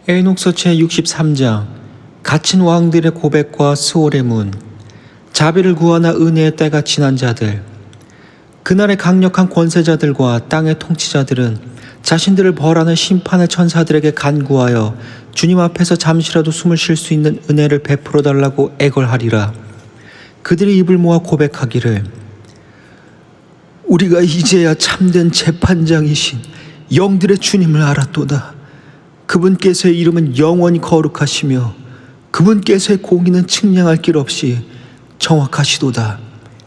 에녹서 제63장 갇힌 왕들의 고백과 스올의 문. 자비를 구하나 은혜의 때가 지난 자들. 그날의 강력한 권세자들과 땅의 통치자들은 자신들을 벌하는 심판의 천사들에게 간구하여 주님 앞에서 잠시라도 숨을 쉴 수 있는 은혜를 베풀어 달라고 애걸하리라. 그들이 입을 모아 고백하기를, 우리가 이제야 참된 재판장이신 영들의 주님을 알았도다. 그분께서의 이름은 영원히 거룩하시며 그분께서의 공의는 측량할 길 없이 정확하시도다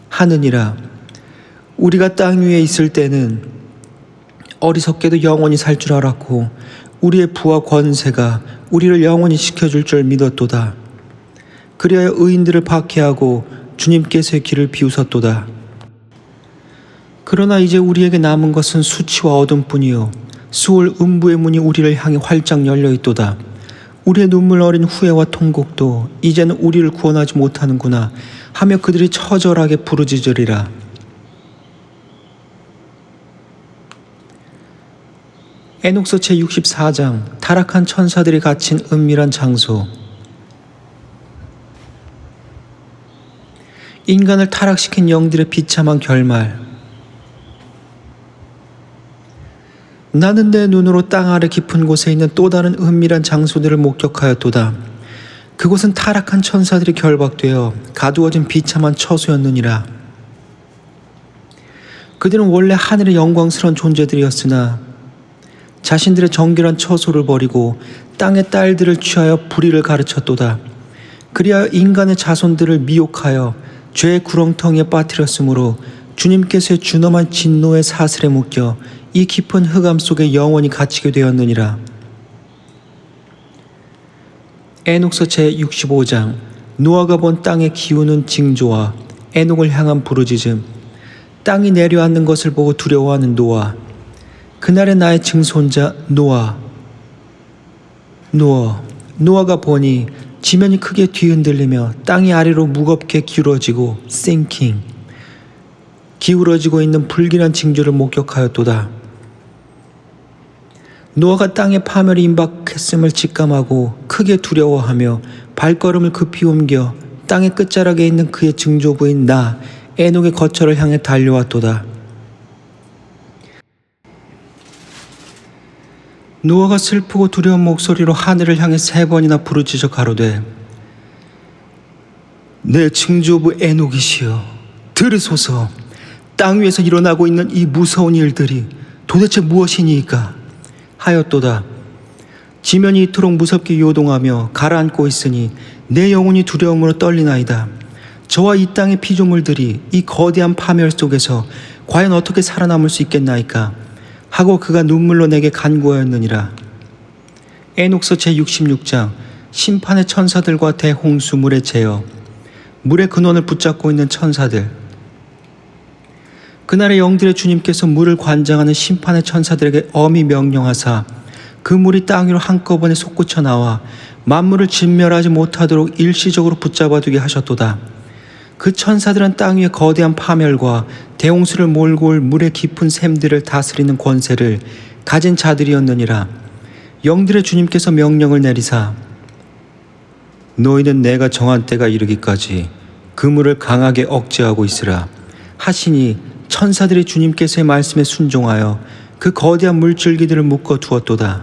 하느니라. 우리가 땅 위에 있을 때는 어리석게도 영원히 살 줄 알았고 우리의 부와 권세가 우리를 영원히 지켜줄 줄 믿었도다. 그리하여 의인들을 박해하고 주님께서의 길을 비우셨도다. 그러나 이제 우리에게 남은 것은 수치와 어둠뿐이요 수올 음부의 문이 우리를 향해 활짝 열려있도다. 우리의 눈물 어린 후회와 통곡도 이제는 우리를 구원하지 못하는구나 하며 그들이 처절하게 부르짖으리라. 에녹서 제64장 타락한 천사들이 갇힌 은밀한 장소. 인간을 타락시킨 영들의 비참한 결말. 나는 내 눈으로 땅 아래 깊은 곳에 있는 또 다른 은밀한 장소들을 목격하였도다. 그곳은 타락한 천사들이 결박되어 가두어진 비참한 처소였느니라. 그들은 원래 하늘의 영광스러운 존재들이었으나 자신들의 정결한 처소를 버리고 땅의 딸들을 취하여 불의를 가르쳤도다. 그리하여 인간의 자손들을 미혹하여 죄의 구렁텅이에 빠뜨렸으므로 주님께서의 준엄한 진노의 사슬에 묶여 이 깊은 흑암 속에 영원히 갇히게 되었느니라. 에녹서 제65장 노아가 본 땅의 기우는 징조와 에녹을 향한 부르짖음. 땅이 내려앉는 것을 보고 두려워하는 노아. 그날의 나의 증손자 노아가 보니 지면이 크게 뒤흔들리며 땅이 아래로 무겁게 기울어지고 있는 불길한 징조를 목격하였도다. 노아가 땅의 파멸이 임박했음을 직감하고 크게 두려워하며 발걸음을 급히 옮겨 땅의 끝자락에 있는 그의 증조부인 나 에녹의 거처를 향해 달려왔도다. 노아가 슬프고 두려운 목소리로 하늘을 향해 3번이나 부르짖어 가로되, 내 증조부 에녹이시여 들으소서. 땅 위에서 일어나고 있는 이 무서운 일들이 도대체 무엇이니이까 하였도다. 지면이 이토록 무섭게 요동하며 가라앉고 있으니 내 영혼이 두려움으로 떨리나이다. 저와 이 땅의 피조물들이 이 거대한 파멸 속에서 과연 어떻게 살아남을 수 있겠나이까 하고 그가 눈물로 내게 간구하였느니라. 에녹서 제66장 심판의 천사들과 대홍수 물의 제어. 물의 근원을 붙잡고 있는 천사들. 그날의 영들의 주님께서 물을 관장하는 심판의 천사들에게 엄히 명령하사 그 물이 땅 위로 한꺼번에 솟구쳐 나와 만물을 진멸하지 못하도록 일시적으로 붙잡아두게 하셨도다. 그 천사들은 땅 위의 거대한 파멸과 대홍수를 몰고 올 물의 깊은 샘들을 다스리는 권세를 가진 자들이었느니라. 영들의 주님께서 명령을 내리사 너희는 내가 정한 때가 이르기까지 그 물을 강하게 억제하고 있으라 하시니 천사들이 주님께서의 말씀에 순종하여 그 거대한 물줄기들을 묶어 두었도다.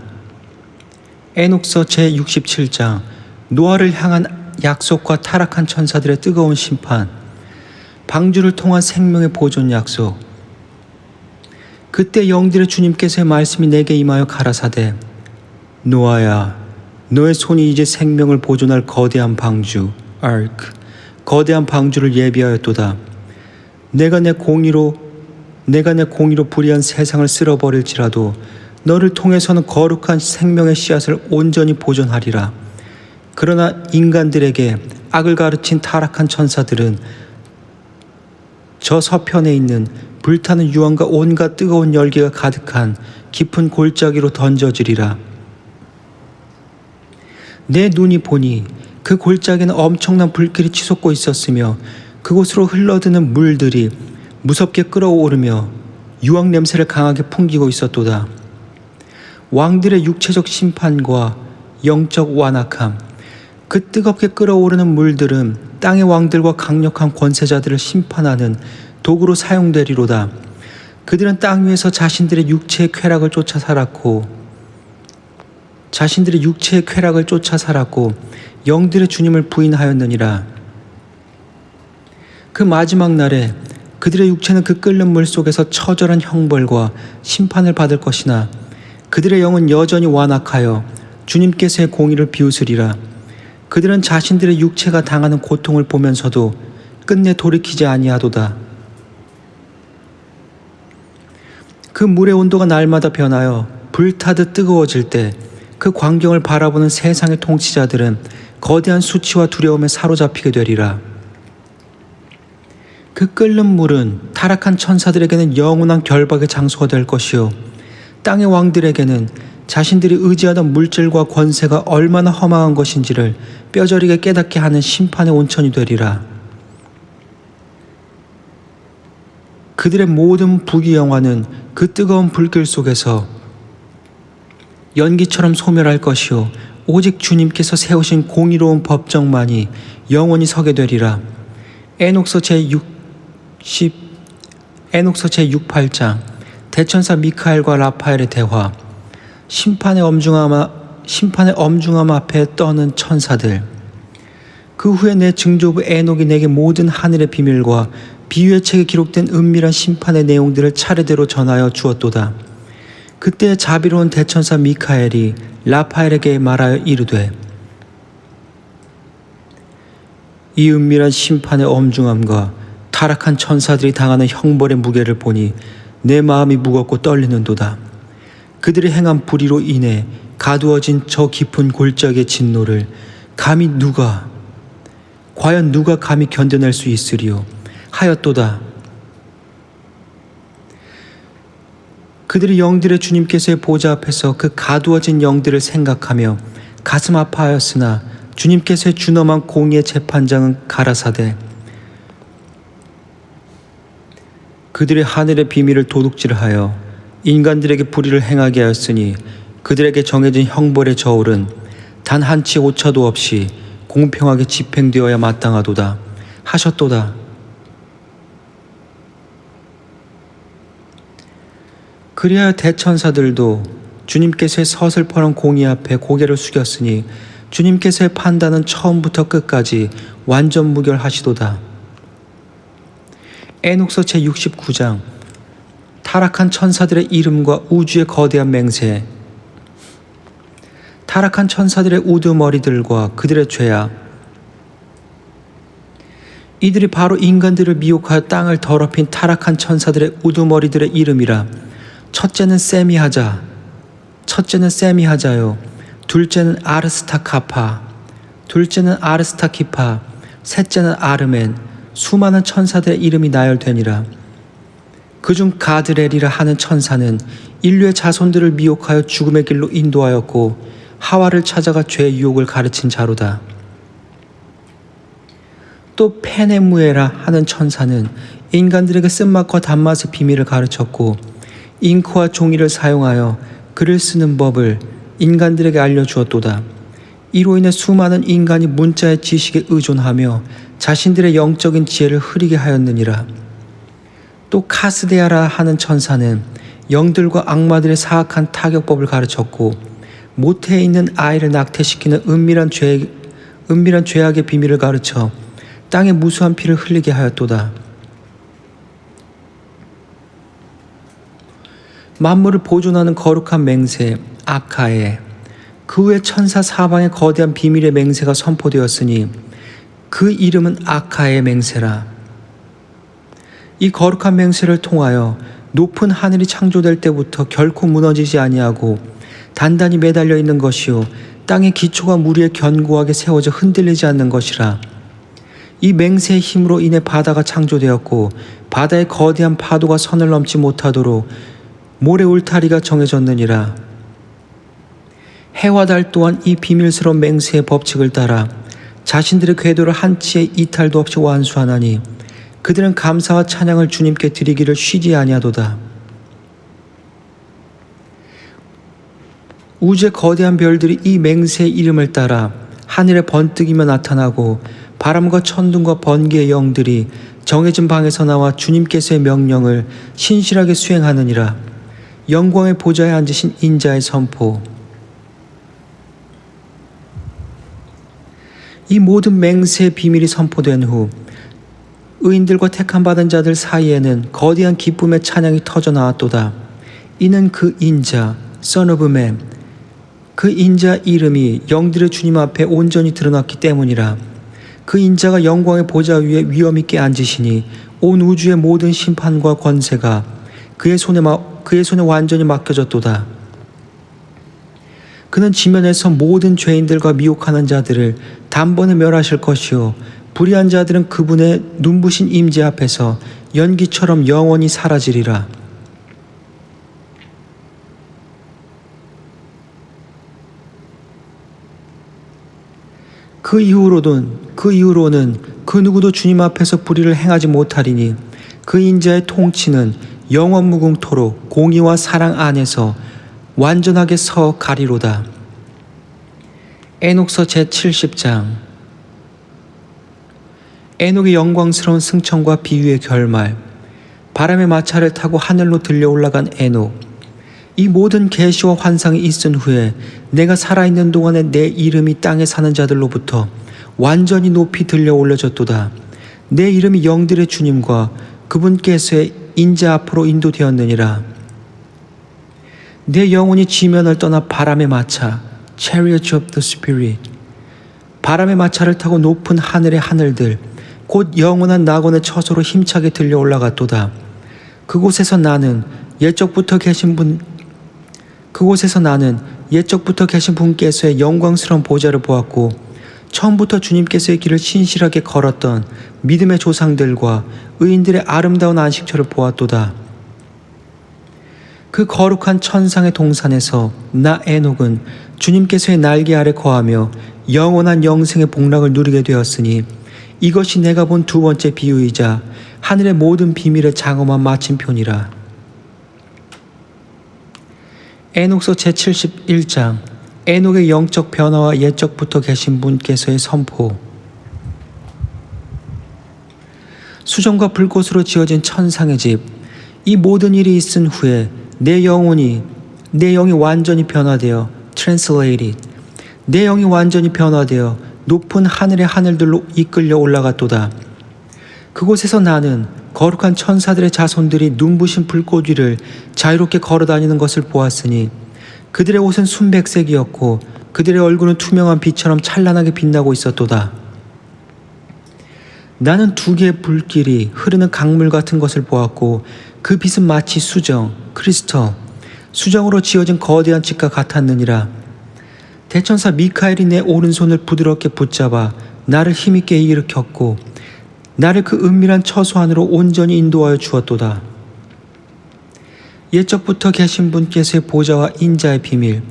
에녹서 제67장 노아를 향한 약속과 타락한 천사들의 뜨거운 심판. 방주를 통한 생명의 보존 약속. 그때 영들의 주님께서의 말씀이 내게 임하여 가라사대, 노아야, 너의 손이 이제 생명을 보존할 거대한 방주 거대한 방주를 예비하였도다. 내가 내 공의로 불의한 세상을 쓸어버릴지라도 너를 통해서는 거룩한 생명의 씨앗을 온전히 보존하리라. 그러나 인간들에게 악을 가르친 타락한 천사들은 저 서편에 있는 불타는 유황과 온갖 뜨거운 열기가 가득한 깊은 골짜기로 던져지리라. 내 눈이 보니 그 골짜기는 엄청난 불길이 치솟고 있었으며 그곳으로 흘러드는 물들이 무섭게 끓어오르며 유황 냄새를 강하게 풍기고 있었도다. 왕들의 육체적 심판과 영적 완악함. 그 뜨겁게 끓어오르는 물들은 땅의 왕들과 강력한 권세자들을 심판하는 도구로 사용되리로다. 그들은 땅 위에서 자신들의 육체의 쾌락을 쫓아 살았고 영들의 주님을 부인하였느니라. 그 마지막 날에 그들의 육체는 그 끓는 물 속에서 처절한 형벌과 심판을 받을 것이나 그들의 영은 여전히 완악하여 주님께서의 공의를 비웃으리라. 그들은 자신들의 육체가 당하는 고통을 보면서도 끝내 돌이키지 아니하도다. 그 물의 온도가 날마다 변하여 불타듯 뜨거워질 때 그 광경을 바라보는 세상의 통치자들은 거대한 수치와 두려움에 사로잡히게 되리라. 그 끓는 물은 타락한 천사들에게는 영원한 결박의 장소가 될 것이요, 땅의 왕들에게는 자신들이 의지하던 물질과 권세가 얼마나 허망한 것인지를 뼈저리게 깨닫게 하는 심판의 온천이 되리라. 그들의 모든 부귀영화는 그 뜨거운 불길 속에서 연기처럼 소멸할 것이요, 오직 주님께서 세우신 공의로운 법정만이 영원히 서게 되리라. 에녹서 제68장 대천사 미카엘과 라파엘의 대화. 심판의 엄중함 앞에 떠는 천사들. 그 후에 내 증조부 에녹이 내게 모든 하늘의 비밀과 비유의 책에 기록된 은밀한 심판의 내용들을 차례대로 전하여 주었도다. 그때 자비로운 대천사 미카엘이 라파엘에게 말하여 이르되, 이 은밀한 심판의 엄중함과 타락한 천사들이 당하는 형벌의 무게를 보니 내 마음이 무겁고 떨리는도다. 그들이 행한 불의로 인해 가두어진 저 깊은 골짜기의 진노를 과연 누가 감히 견뎌낼 수 있으리요 하였도다. 그들이 영들의 주님께서의 보좌 앞에서 그 가두어진 영들을 생각하며 가슴 아파하였으나 주님께서의 준엄한 공의의 재판장은 가라사대 그들의 하늘의 비밀을 도둑질하여 인간들에게 불의를 행하게 하였으니 그들에게 정해진 형벌의 저울은 단 한치 오차도 없이 공평하게 집행되어야 마땅하도다 하셨도다. 그리하여 대천사들도 주님께서의 서슬퍼런 공의 앞에 고개를 숙였으니 주님께서의 판단은 처음부터 끝까지 완전 무결하시도다. 에녹서 제69장 타락한 천사들의 이름과 우주의 거대한 맹세. 타락한 천사들의 우두머리들과 그들의 죄악. 이들이 바로 인간들을 미혹하여 땅을 더럽힌 타락한 천사들의 우두머리들의 이름이라. 첫째는 세미하자요, 둘째는 아르스타키파, 셋째는 아르멘. 수많은 천사들의 이름이 나열되니라. 그중 가드렐이라 하는 천사는 인류의 자손들을 미혹하여 죽음의 길로 인도하였고 하와를 찾아가 죄의 유혹을 가르친 자로다. 또 페네무에라 하는 천사는 인간들에게 쓴맛과 단맛의 비밀을 가르쳤고 잉크와 종이를 사용하여 글을 쓰는 법을 인간들에게 알려주었도다. 이로 인해 수많은 인간이 문자의 지식에 의존하며 자신들의 영적인 지혜를 흐리게 하였느니라. 또 카스데아라 하는 천사는 영들과 악마들의 사악한 타격법을 가르쳤고 모태에 있는 아이를 낙태시키는 은밀한 죄악의 비밀을 가르쳐 땅에 무수한 피를 흘리게 하였도다. 만물을 보존하는 거룩한 맹세 아카에. 그 후에 천사 사방에 거대한 비밀의 맹세가 선포되었으니 그 이름은 아카의 맹세라. 이 거룩한 맹세를 통하여 높은 하늘이 창조될 때부터 결코 무너지지 아니하고 단단히 매달려 있는 것이요, 땅의 기초가 물 위에 견고하게 세워져 흔들리지 않는 것이라. 이 맹세의 힘으로 인해 바다가 창조되었고 바다의 거대한 파도가 선을 넘지 못하도록 모래 울타리가 정해졌느니라. 해와 달 또한 이 비밀스러운 맹세의 법칙을 따라 자신들의 궤도를 한치의 이탈도 없이 완수하나니 그들은 감사와 찬양을 주님께 드리기를 쉬지 아니하도다. 우주의 거대한 별들이 이 맹세의 이름을 따라 하늘에 번뜩이며 나타나고 바람과 천둥과 번개의 영들이 정해진 방에서 나와 주님께서의 명령을 신실하게 수행하느니라. 영광의 보좌에 앉으신 인자의 선포. 이 모든 맹세의 비밀이 선포된 후 의인들과 택함받은 자들 사이에는 거대한 기쁨의 찬양이 터져 나왔도다. 이는 그 인자, Son of Man, 그 인자 이름이 영들의 주님 앞에 온전히 드러났기 때문이라. 그 인자가 영광의 보좌 위에 위엄 있게 앉으시니 온 우주의 모든 심판과 권세가 그의 손에 완전히 맡겨졌도다. 그는 지면에서 모든 죄인들과 미혹하는 자들을 단번에 멸하실 것이요 불의한 자들은 그분의 눈부신 임재 앞에서 연기처럼 영원히 사라지리라. 그 이후로는 그 누구도 주님 앞에서 불의를 행하지 못하리니 그 인자의 통치는 영원 무궁토록 공의와 사랑 안에서 완전하게 서 가리로다. 에녹서 제70장. 에녹의 영광스러운 승천과 비유의 결말. 바람의 마차를 타고 하늘로 들려 올라간 에녹. 이 모든 계시와 환상이 있은 후에 내가 살아있는 동안에 내 이름이 땅에 사는 자들로부터 완전히 높이 들려 올려졌도다. 내 이름이 영들의 주님과 그분께서의 인자 앞으로 인도되었느니라. 내 영혼이 지면을 떠나 바람의 마차, Chariot of the Spirit, 바람의 마차를 타고 높은 하늘의 하늘들, 곧 영원한 낙원의 처소로 힘차게 들려 올라갔도다. 그곳에서 나는 옛적부터 계신 분께서의 영광스러운 보좌를 보았고 처음부터 주님께서의 길을 신실하게 걸었던 믿음의 조상들과 의인들의 아름다운 안식처를 보았도다. 그 거룩한 천상의 동산에서 나 에녹은 주님께서의 날개 아래 거하며 영원한 영생의 복락을 누리게 되었으니 이것이 내가 본 두 번째 비유이자 하늘의 모든 비밀의 장엄한 마침표니라. 에녹서 제71장. 에녹의 영적 변화와 옛적부터 계신 분께서의 선포. 수정과 불꽃으로 지어진 천상의 집. 이 모든 일이 있은 후에 내 영이 완전히 변화되어 translated, 내 영이 완전히 변화되어 높은 하늘의 하늘들로 이끌려 올라갔도다. 그곳에서 나는 거룩한 천사들의 자손들이 눈부신 불꽃 위를 자유롭게 걸어다니는 것을 보았으니 그들의 옷은 순백색이었고 그들의 얼굴은 투명한 빛처럼 찬란하게 빛나고 있었도다. 나는 두 개의 불길이 흐르는 강물 같은 것을 보았고 그 빛은 마치 수정으로 지어진 거대한 집과 같았느니라. 대천사 미카엘이 내 오른손을 부드럽게 붙잡아 나를 힘있게 일으켰고 나를 그 은밀한 처소 안으로 온전히 인도하여 주었도다. 옛적부터 계신 분께서의 보좌와 인자의 비밀.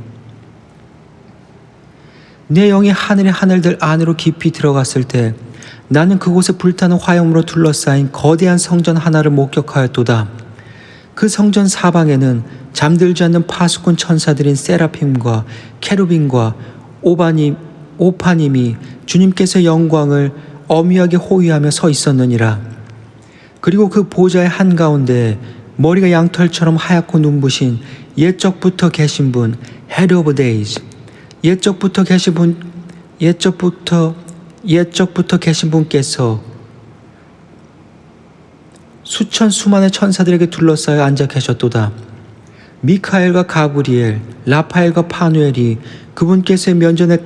내 영이 하늘의 하늘들 안으로 깊이 들어갔을 때 나는 그곳에 불타는 화염으로 둘러싸인 거대한 성전 하나를 목격하였도다. 그 성전 사방에는 잠들지 않는 파수꾼 천사들인 세라핌과 케루빈과 오파님이 주님께서의 영광을 엄위하게 호위하며 서 있었느니라. 그리고 그 보좌의 한가운데 머리가 양털처럼 하얗고 눈부신 옛적부터 계신 분, Head of Days, 옛적부터 계신 분께서 수만의 천사들에게 둘러싸여 앉아 계셨도다. 미카엘과 가브리엘, 라파엘과 파누엘이 그분께서의 면전에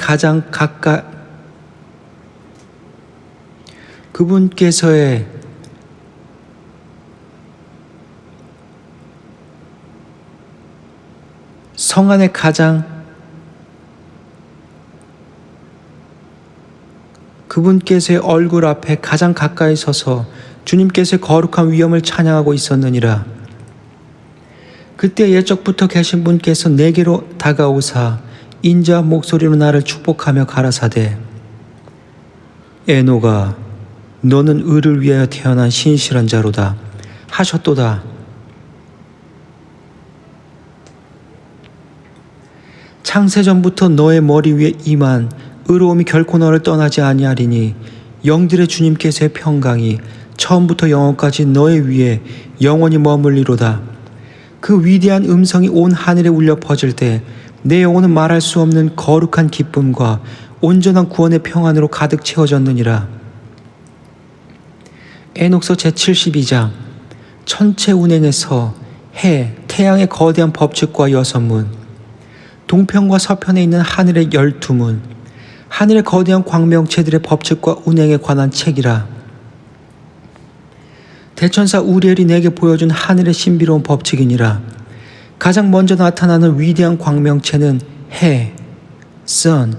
그분께서의 성 안에 그분께서의 얼굴 앞에 가장 가까이 서서 주님께서의 거룩한 위엄을 찬양하고 있었느니라. 그때 옛적부터 계신 분께서 내게로 다가오사 인자 목소리로 나를 축복하며 가라사대, 에녹아, 너는 의를 위하여 태어난 신실한 자로다 하셨도다. 창세전부터 너의 머리 위에 임한 의로움이 결코 너를 떠나지 아니하리니 영들의 주님께서의 평강이 처음부터 영원까지 너의 위에 영원히 머물리로다. 그 위대한 음성이 온 하늘에 울려 퍼질 때 내 영혼은 말할 수 없는 거룩한 기쁨과 온전한 구원의 평안으로 가득 채워졌느니라. 에녹서 제72장. 천체 운행에서 해, 태양의 거대한 법칙과 6문, 동편과 서편에 있는 하늘의 12문, 하늘의 거대한 광명체들의 법칙과 운행에 관한 책이라. 대천사 우리엘이 내게 보여준 하늘의 신비로운 법칙이니라. 가장 먼저 나타나는 위대한 광명체는 해, sun,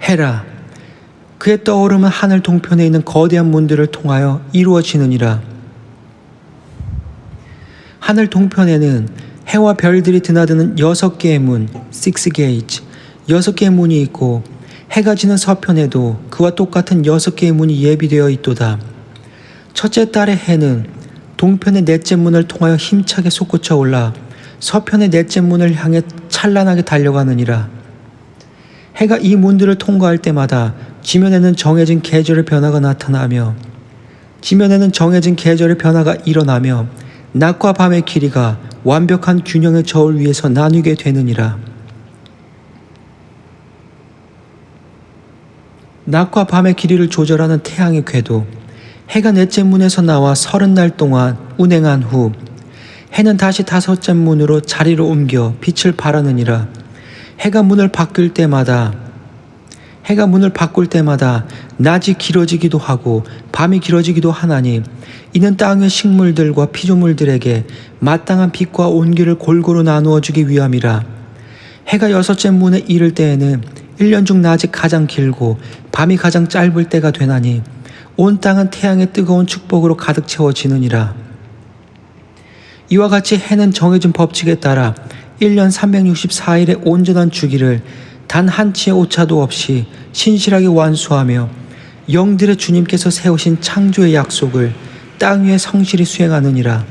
해라. 그의 떠오름은 하늘 동편에 있는 거대한 문들을 통하여 이루어지느니라. 하늘 동편에는 해와 별들이 드나드는 6개의 문, 6 gates, 6개의 문이 있고, 해가 지는 서편에도 그와 똑같은 6개의 문이 예비되어 있도다. 첫째 달의 해는 동편의 넷째 문을 통하여 힘차게 솟구쳐 올라 서편의 넷째 문을 향해 찬란하게 달려가느니라. 해가 이 문들을 통과할 때마다 지면에는 정해진 계절의 변화가 나타나며 일어나며 낮과 밤의 길이가 완벽한 균형의 저울 위에서 나뉘게 되느니라. 낮과 밤의 길이를 조절하는 태양의 궤도, 해가 넷째 문에서 나와 30날 동안 운행한 후 해는 다시 5째 문으로 자리를 옮겨 빛을 발하느니라. 해가 문을 바꿀 때마다 낮이 길어지기도 하고 밤이 길어지기도 하나니 이는 땅 위 식물들과 피조물들에게 마땅한 빛과 온기를 골고루 나누어 주기 위함이라. 해가 6째 문에 이를 때에는 1년 중 낮이 가장 길고 밤이 가장 짧을 때가 되나니 온 땅은 태양의 뜨거운 축복으로 가득 채워지느니라. 이와 같이 해는 정해진 법칙에 따라 1년 364일의 온전한 주기를 단 한치의 오차도 없이 신실하게 완수하며 영들의 주님께서 세우신 창조의 약속을 땅 위에 성실히 수행하느니라.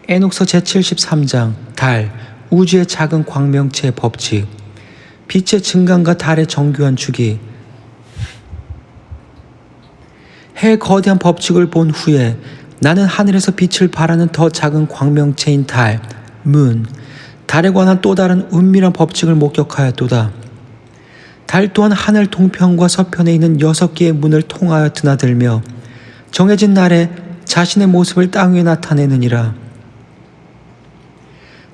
에녹서 제73장. 달, 우주의 작은 광명체의 법칙, 빛의 증강과 달의 정교한 주기. 해의 거대한 법칙을 본 후에 나는 하늘에서 빛을 발하는 더 작은 광명체인 달, 문, 달에 관한 또 다른 은밀한 법칙을 목격하였도다. 달 또한 하늘 동편과 서편에 있는 6개의 문을 통하여 드나들며 정해진 날에 자신의 모습을 땅 위에 나타내느니라.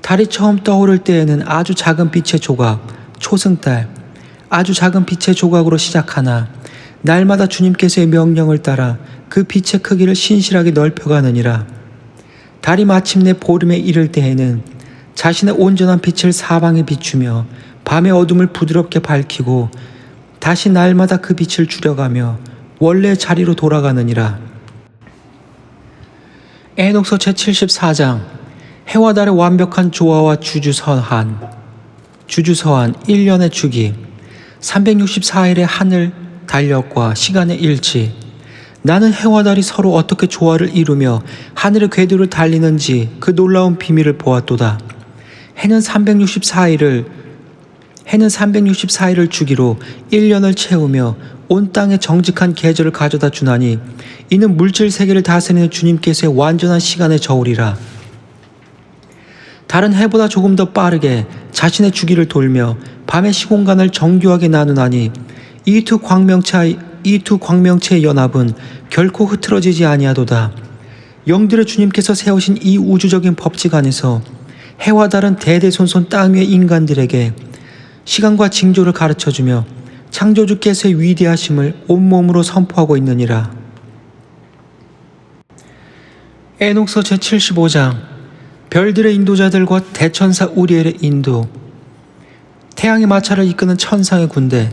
달이 처음 떠오를 때에는 아주 작은 빛의 조각, 초승달, 아주 작은 빛의 조각으로 시작하나 날마다 주님께서의 명령을 따라 그 빛의 크기를 신실하게 넓혀가느니라. 달이 마침내 보름에 이를 때에는 자신의 온전한 빛을 사방에 비추며 밤의 어둠을 부드럽게 밝히고 다시 날마다 그 빛을 줄여가며 원래의 자리로 돌아가느니라. 에녹서 제74장. 해와 달의 완벽한 조화와 주주서한 1년의 주기, 364일의 하늘 달력과 시간의 일치. 나는 해와 달이 서로 어떻게 조화를 이루며 하늘의 궤도를 달리는지 그 놀라운 비밀을 보았도다. 해는 364일을 주기로 1년을 채우며 온 땅에 정직한 계절을 가져다 주나니 이는 물질 세계를 다스리는 주님께서의 완전한 시간의 저울이라. 달은 해보다 조금 더 빠르게 자신의 주기를 돌며 밤의 시공간을 정교하게 나누나니 이 두 광명체의 연합은 결코 흐트러지지 아니하도다. 영들의 주님께서 세우신 이 우주적인 법칙 안에서 해와 달은 대대손손 땅 위의 인간들에게 시간과 징조를 가르쳐주며 창조주께서의 위대하심을 온몸으로 선포하고 있느니라. 에녹서 제75장. 별들의 인도자들과 대천사 우리엘의 인도. 태양의 마차를 이끄는 천상의 군대.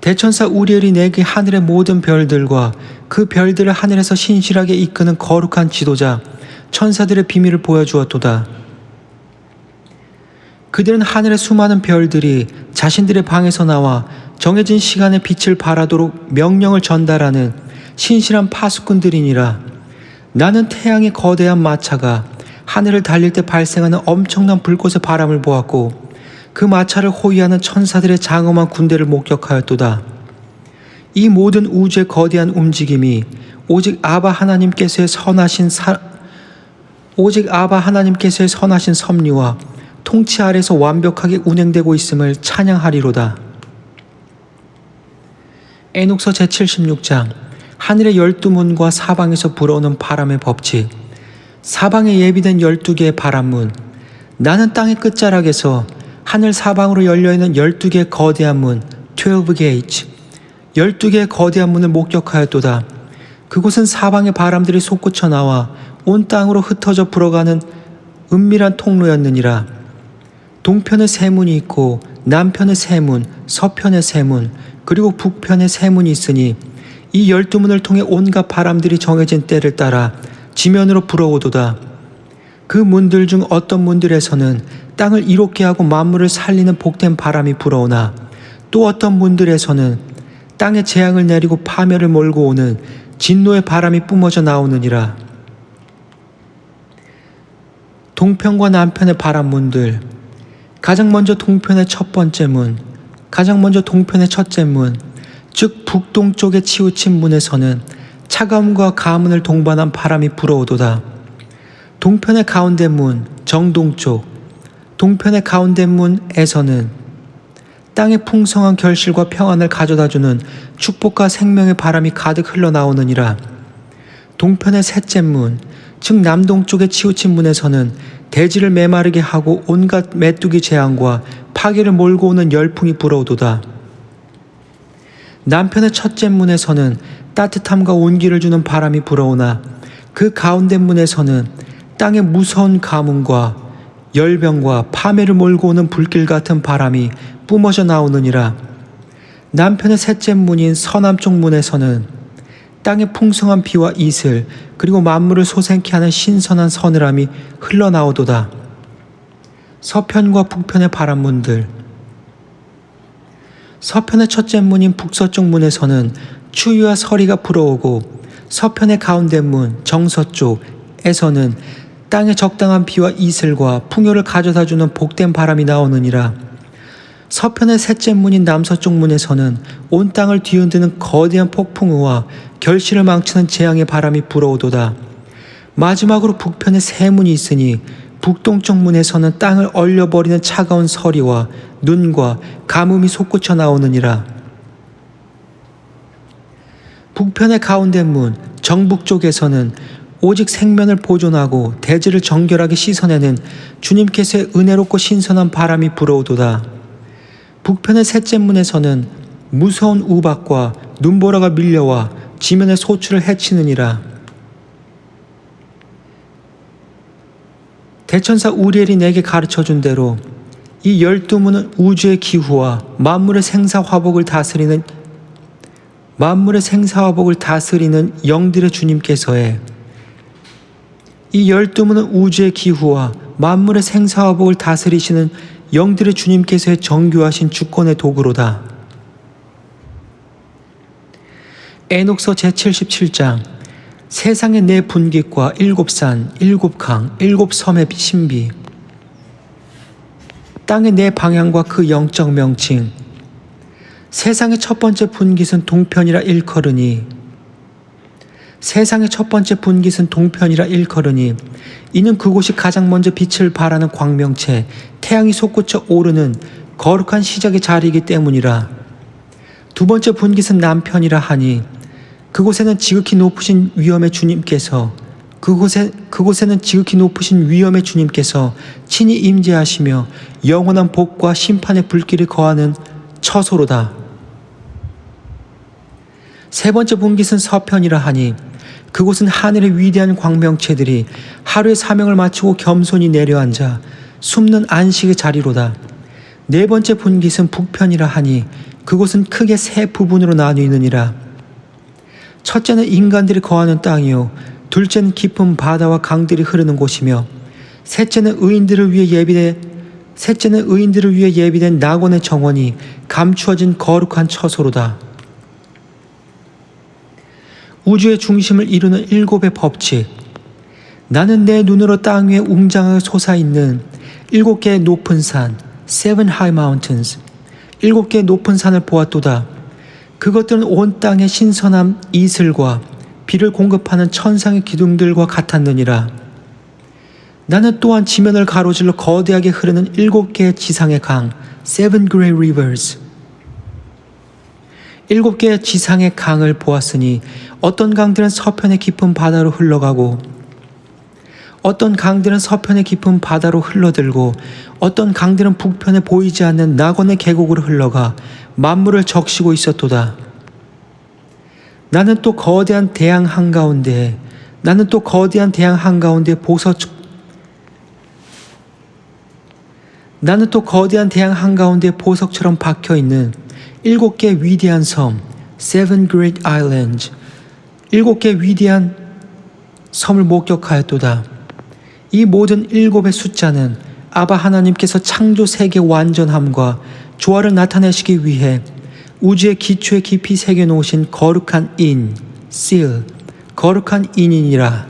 대천사 우리엘이 내게 하늘의 모든 별들과 그 별들을 하늘에서 신실하게 이끄는 거룩한 지도자 천사들의 비밀을 보여주었도다. 그들은 하늘의 수많은 별들이 자신들의 방에서 나와 정해진 시간에 빛을 발하도록 명령을 전달하는 신실한 파수꾼들이니라. 나는 태양의 거대한 마차가 하늘을 달릴 때 발생하는 엄청난 불꽃의 바람을 보았고 그 마차를 호위하는 천사들의 장엄한 군대를 목격하였도다. 이 모든 우주의 거대한 움직임이 오직 아바 하나님께서의 선하신 섭리와 통치 아래서 완벽하게 운행되고 있음을 찬양하리로다. 에녹서 제76장. 하늘의 12문과 사방에서 불어오는 바람의 법칙. 사방에 예비된 12개의 바람문. 나는 땅의 끝자락에서 하늘 사방으로 열려있는 12개의 거대한 문, 12 gates, 12개의 거대한 문을 목격하였도다. 그곳은 사방의 바람들이 솟구쳐 나와 온 땅으로 흩어져 불어가는 은밀한 통로였느니라. 동편에 세 문이 있고 남편에 세 문, 서편에 세 문, 그리고 북편에 세 문이 있으니 이 12문을 통해 온갖 바람들이 정해진 때를 따라 지면으로 불어오도다. 그 문들 중 어떤 문들에서는 땅을 이롭게 하고 만물을 살리는 복된 바람이 불어오나 또 어떤 문들에서는 땅에 재앙을 내리고 파멸을 몰고 오는 진노의 바람이 뿜어져 나오느니라. 동편과 남편의 바람문들. 가장 먼저 동편의 첫 번째 문, 가장 먼저 동편의 첫째 문, 즉 북동쪽에 치우친 문에서는 차가움과 가문을 동반한 바람이 불어오도다. 동편의 가운데 문, 정동쪽, 동편의 가운데 문에서는 땅의 풍성한 결실과 평안을 가져다주는 축복과 생명의 바람이 가득 흘러나오느니라. 동편의 셋째 문, 즉 남동쪽에 치우친 문에서는 대지를 메마르게 하고 온갖 메뚜기 재앙과 파괴를 몰고 오는 열풍이 불어오도다. 남편의 첫째 문에서는 따뜻함과 온기를 주는 바람이 불어오나 그 가운데 문에서는 땅의 무서운 가뭄과 열병과 파멸을 몰고 오는 불길 같은 바람이 뿜어져 나오느니라. 남편의 셋째 문인 서남쪽 문에서는 땅의 풍성한 비와 이슬 그리고 만물을 솟행케 하는 신선한 서늘함이 흘러나오도다. 서편과 북편의 바람문들. 서편의 첫째 문인 북서쪽 문에서는 추위와 서리가 불어오고 서편의 가운데 문 정서쪽에서는 땅에 적당한 비와 이슬과 풍요를 가져다주는 복된 바람이 나오느니라. 서편의 셋째 문인 남서쪽 문에서는 온 땅을 뒤흔드는 거대한 폭풍우와 결실을 망치는 재앙의 바람이 불어오도다. 마지막으로 북편에 세 문이 있으니 북동쪽 문에서는 땅을 얼려버리는 차가운 서리와 눈과 가뭄이 솟구쳐 나오느니라. 북편의 가운데 문 정북쪽에서는 오직 생면을 보존하고 대지를 정결하게 씻어내는 주님께서의 은혜롭고 신선한 바람이 불어오도다. 북편의 셋째 문에서는 무서운 우박과 눈보라가 밀려와 지면의 소출을 해치느니라. 대천사 우리엘이 내게 가르쳐준 대로 이 12문은 우주의 기후와 만물의 생사화복을 다스리는 영들의 주님께서의 이 12문은 우주의 기후와 만물의 생사화복을 다스리시는 영들의 주님께서의 정교하신 주권의 도구로다. 에녹서 제77장. 세상의 네 분깃과 7산, 7강, 7섬의 신비. 땅의 네 방향과 그 영적 명칭. 세상의 첫 번째 분깃은 동편이라 일컬으니 이는 그곳이 가장 먼저 빛을 발하는 광명체 태양이 솟구쳐 오르는 거룩한 시작의 자리이기 때문이라. 두 번째 분깃은 남편이라 하니 그곳에는 지극히 높으신 위엄의 주님께서 친히 임재하시며 영원한 복과 심판의 불길이 거하는 처소로다. 세 번째 분깃은 서편이라 하니 그곳은 하늘의 위대한 광명체들이 하루의 사명을 마치고 겸손히 내려앉아 숨는 안식의 자리로다. 네 번째 분깃은 북편이라 하니 그곳은 크게 세 부분으로 나뉘느니라. 첫째는 인간들이 거하는 땅이요, 둘째는 깊은 바다와 강들이 흐르는 곳이며 셋째는 의인들을 위해 예비된 낙원의 정원이 감추어진 거룩한 처소로다. 우주의 중심을 이루는 7의 법칙. 나는 내 눈으로 땅 위에 웅장하게 솟아있는 7개의 높은 산, seven high mountains. 7개의 높은 산을 보았도다. 그것들은 온 땅의 신선한 이슬과 비를 공급하는 천상의 기둥들과 같았느니라. 나는 또한 지면을 가로질러 거대하게 흐르는 7개의 지상의 강, seven great rivers. 7개의 지상의 강을 보았으니 어떤 강들은 서편의 깊은 바다로 흘러가고 어떤 강들은 서편의 깊은 바다로 흘러들고 어떤 강들은 북편에 보이지 않는 낙원의 계곡으로 흘러가 만물을 적시고 있었도다. 나는 또 거대한 대양 한가운데 보석처럼 박혀있는 7개의 위대한 섬, seven great islands, 7개의 위대한 섬을 목격하였도다. 이 모든 7의 숫자는 아바 하나님께서 창조 세계 완전함과 조화를 나타내시기 위해 우주의 기초에 깊이 새겨놓으신 거룩한 인, seal, 거룩한 인이니라.